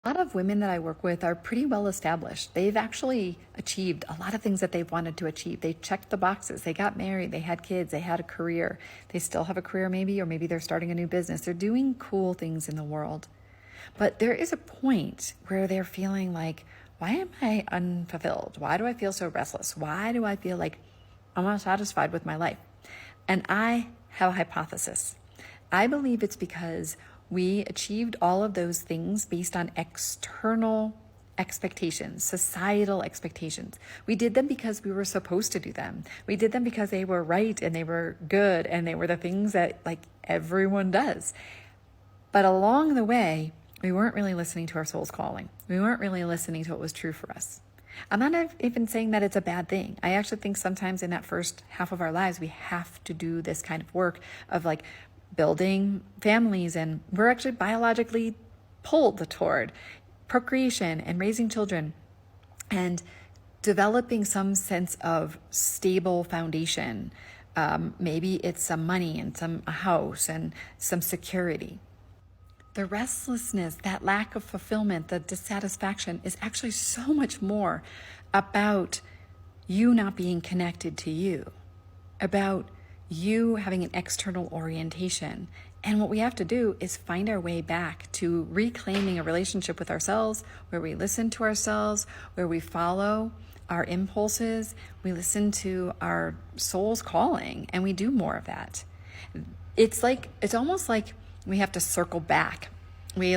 A lot of women that I work with are pretty well established. They've actually achieved a lot of things that they've wanted to achieve. They checked the boxes. They got married. They had kids. They had a career. They still have a career maybe, or maybe they're starting a new business. They're doing cool things in the world. But there is a point where they're feeling like, why am I unfulfilled? Why do I feel so restless? Why do I feel like I'm unsatisfied with my life? And I have a hypothesis. I believe it's because we achieved all of those things based on external expectations, societal expectations. We did them because we were supposed to do them. We did them because they were right and they were good and they were the things that like everyone does. But along the way, we weren't really listening to our soul's calling. We weren't really listening to what was true for us. I'm not even saying that it's a bad thing. I actually think sometimes in that first half of our lives, we have to do this kind of work of like building families, and we're actually biologically pulled toward procreation and raising children and developing some sense of stable foundation. Maybe it's some money and a house and some security. The restlessness, that lack of fulfillment, the dissatisfaction is actually so much more about you not being connected to you, about you having an external orientation. And what we have to do is find our way back to reclaiming a relationship with ourselves where we listen to ourselves, where we follow our impulses, we listen to our soul's calling, and we do more of that. It's almost like we have to circle back. We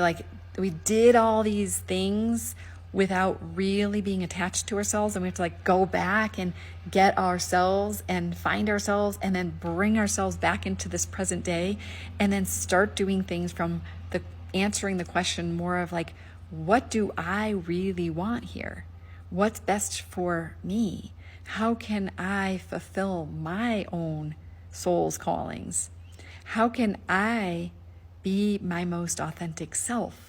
did all these things without really being attached to ourselves, and we have to go back and get ourselves and find ourselves and then bring ourselves back into this present day, and then start doing things from answering the question more of what do I really want here? What's best for me? How can I fulfill my own soul's callings? How can I be my most authentic self?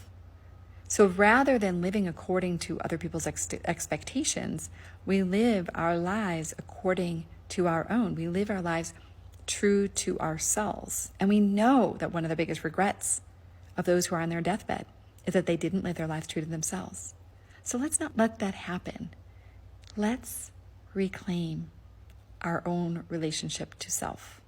So rather than living according to other people's expectations, we live our lives according to our own. We live our lives true to ourselves. And we know that one of the biggest regrets of those who are on their deathbed is that they didn't live their lives true to themselves. So let's not let that happen. Let's reclaim our own relationship to self.